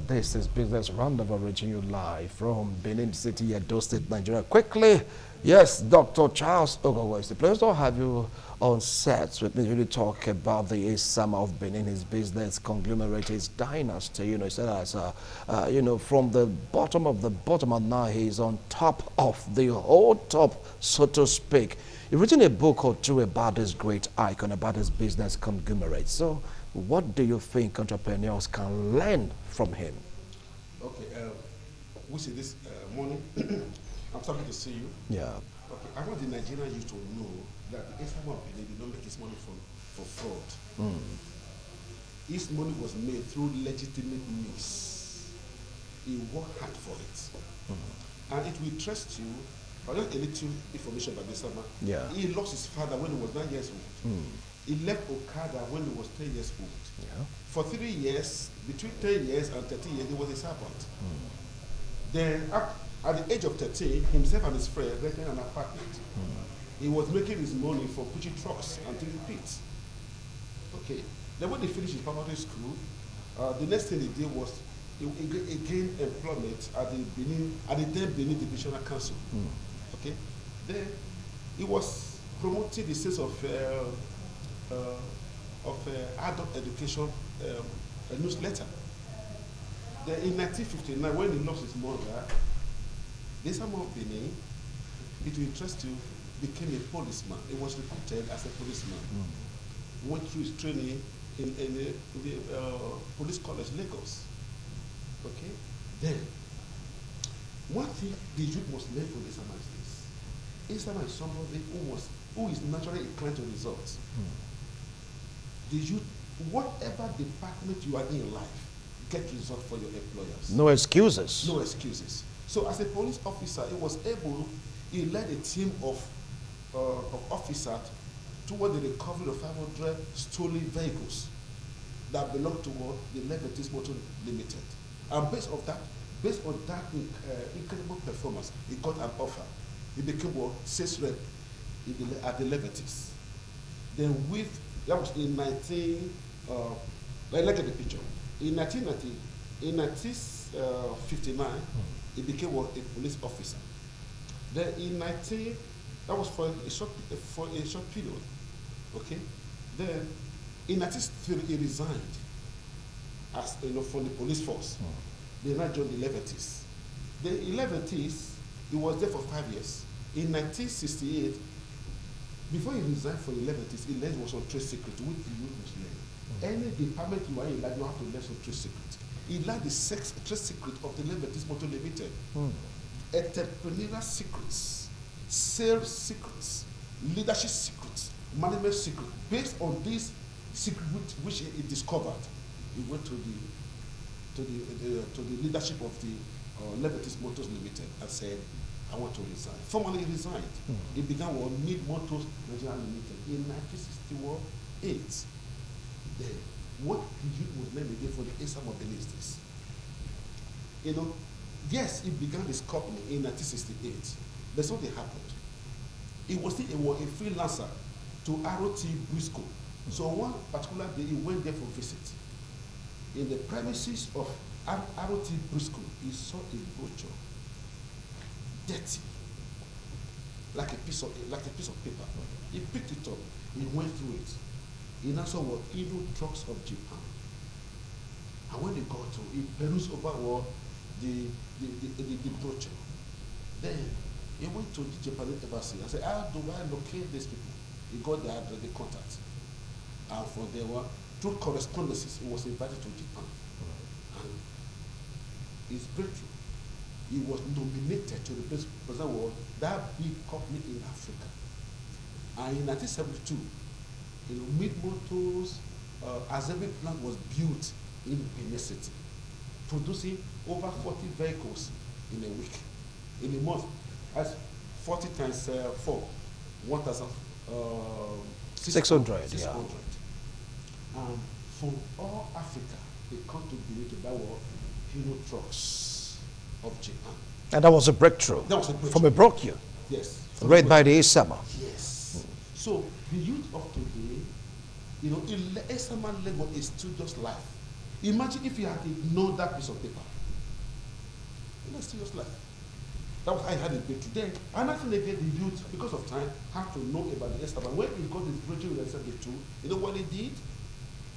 This is Business Roundabout reaching you live from Benin City, Edo State, Nigeria. Quickly, yes, Dr. Charles Ogogo, it's a pleasure to have you on set with me really talk about the Esama of Benin, his business conglomerate, his dynasty. You know, he said as from the bottom of the bottom, and now he's on top of the whole top, so to speak. You've written a book or two about this great icon, about his business conglomerate. So what do you think entrepreneurs can learn from him? Okay, we see this morning. I'm happy to see you. Yeah. Okay, I want the Nigerian youth to know that the Esama of Benin did not make his money for fraud. His money was made through legitimate means. He worked hard for it. And it will trust you. Just a little information about Esama. Yeah. He lost his father when he was 9 years old. He left Okada when he was 10 years old. Yeah. For 3 years, between 10 years and 13 years, he was a servant. Then, at the age of 13, himself and his friend rented an apartment. He was making his money for pushing trucks and taking pits. Okay. Then when he finished his primary school, the next thing he did was he gained employment at the then Benin Divisional Council. Okay. Then he was promoting the sense of adult education a newsletter. Then in 1959, when he lost his mother, the Esama of Benin, it will interest you, became a policeman. He was recruited as a policeman. Went through his training in the police college, Lagos. Okay? Then, one thing the youth must learn from Esama is this. Esama is somebody who is naturally inclined to results. The youth, whatever department you are in life, get results for your employers. No excuses. No excuses. So as a police officer, he led a team of officers toward the recovery of 500 stolen vehicles that belonged to the Legatis Motor Limited. And based on that incredible performance, he got an offer. He became sales rep at the Legatis. Then that was in look at the picture. In 1959, he became a police officer. Then that was for a short period. Okay. Then in 1963, he resigned from the police force. They now joined the Levities. The Levities, he was there for 5 years. In 1968, before he resigned for the Levities, he learned was on trade secret, which the youth must learn. Any department you are in, like, you have to learn some trade secret. He learned the trade secret of the Levities Motor Limited. Entrepreneurial secrets, sales secrets, leadership secrets, management secrets. Based on this secret which he discovered, he went to the leadership of the Levities Motors Limited and said, I want to resign. Formally he resigned. He began with Mid Motors Nigeria Limited in 1968. Then, what the youth was learn again for the Esama of Benin is this. Yes, he began this company in 1968. But something happened. He was still a freelancer to ROT Briscoe. So one particular day, he went there for a visit. In the premises of ROT Briscoe, he saw a brochure, dirty, like a piece of paper. He picked it up. He went through it. He now saw Edo trucks of Japan. And when he got to, he perused over the brochure. Then he went to the Japanese embassy and said, how do I locate these people? He got the address, the contact. And from there, through correspondences, he was invited to Japan. And his breakthrough, he was nominated to replace that big company in Africa. And in 1972, Mid Motors assembly plant was built in Benin City, producing over 40 vehicles in a week. In a month, that's 40 times 4, 1,600. Yeah. And from all Africa, they come to Benin to buy Hino trucks of Japan. And that was a breakthrough. That was a breakthrough. From a brochure. Yes. Read by the Esama. Yes. So the youth of today, Esama led a studious life. Imagine if you had ignored that piece of paper. Let's see your life. That was how I had it built today. Another thing again, the youth, because of time, have to know about the Esama. When he got his bridging with SMB2, you know what he did?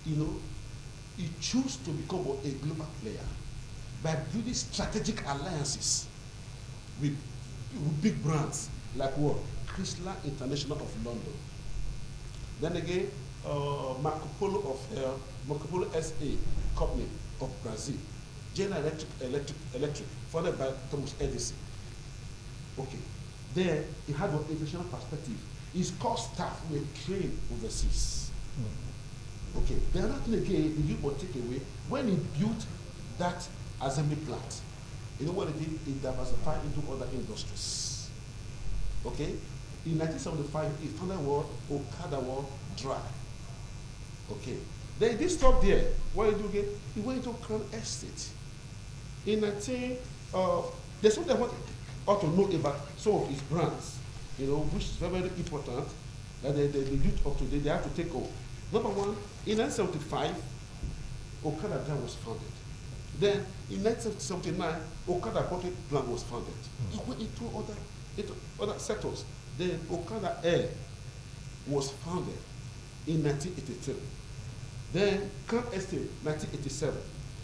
You know, he chose to become a global player by building strategic alliances with big brands like what? Chrysler International of London. Then again, Marco Polo SA company of Brazil, General Electric, founded by Thomas Edison. Okay. Then he had an international perspective. His core staff were trained overseas. Okay. The other thing again, the youth will take away, when he built that assembly plant, you know what he did? He diversified into other industries. Okay? In 1975, he founded what? Okada Dry. Okay. Then he didn't stop there. What did he do again? He went into Crown Estate. In 19, there's something I want to know about some of his brands, you know, which is very, very important, that the youth of today, they have to take over. Number one, in 1975, Okada Dry was founded. Then, in 1979, Okada Bottle Plant was founded. He went into other sectors. Then, Okada Air was founded in 1983. Then, Crown Estate, 1987.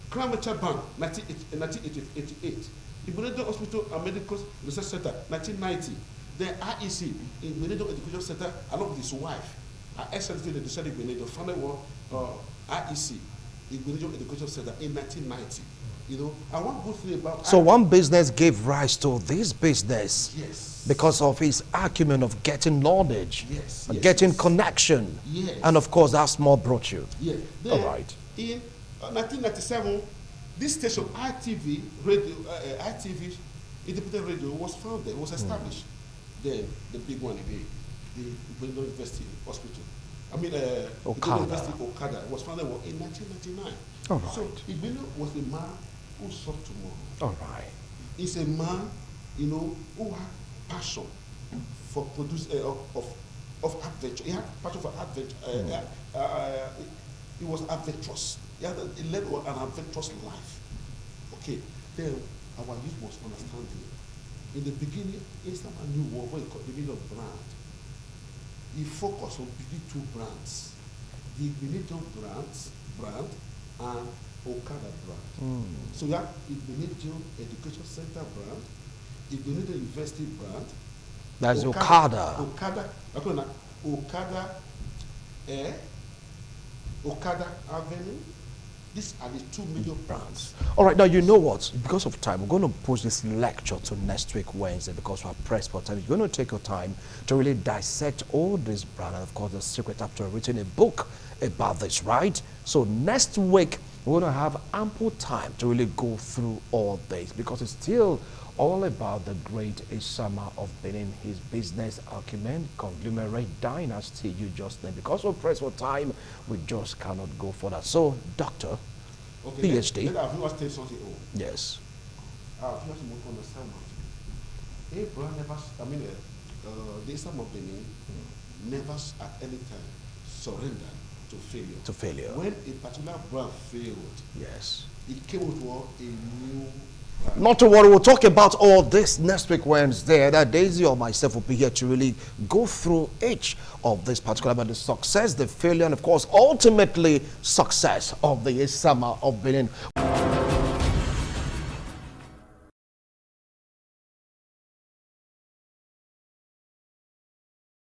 Crown Merchant Bank, 1988. Igbinedion Hospital and Medical Research Center, 1990. Then IEC, Igbinedion Education Center, along with his wife, her excellency, the Ducede Igbinedion, founded IEC, Igbinedion Education Center, in 1990. You know, and one good thing about... So one business gave rise to this business. Yes. Because of his acumen of getting knowledge. Yes. Getting connection. Yes. And of course, that small brought you. Yes. All right. In 1997, this station, ITV Radio, ITV Independent Radio, was founded, was established. Then the big one again, the Igbinedion University Hospital. I mean, Okada. University Okada was founded in 1999. All right. So Igbinedion was a man who saw tomorrow. All right. He's a man, you know, who had passion for producing of adventure. He had passion for adventure. He was adventurous. He led an adventurous life. Okay, then our youth must understand it. In the beginning, Esama knew what he called the meaning of brand. He focused on building two brands: the Igbinedion brand and Okada brand. So we have Igbinedion Education Center brand, Igbinedion University brand. That's Okada. Okada Air, Okada Avenue. These are the 2 major brands. All right, now you know what? Because of time, we're going to push this lecture to next week, Wednesday, because we're pressed for time. You're going to take your time to really dissect all this brand, and of course, the secret after written a book about this, right? So next week, we're going to have ample time to really go through all this, because it's still all about the great Esama of Benin, his business acumen, conglomerate dynasty you just named. Because we're pressed for time, we just cannot go further. So, Doctor, okay, PhD. Let our viewers take something. Yes. Our viewers must understand what Abraham never, the Esama of Benin never at any time surrendered to failure. To failure. When a particular brand failed, Yes. it came with a new... Not to worry, we'll talk about all this next week Wednesday. That Daisy or myself will be here to really go through each of this particular, about the success, the failure, and of course, ultimately success of the Esama of Benin.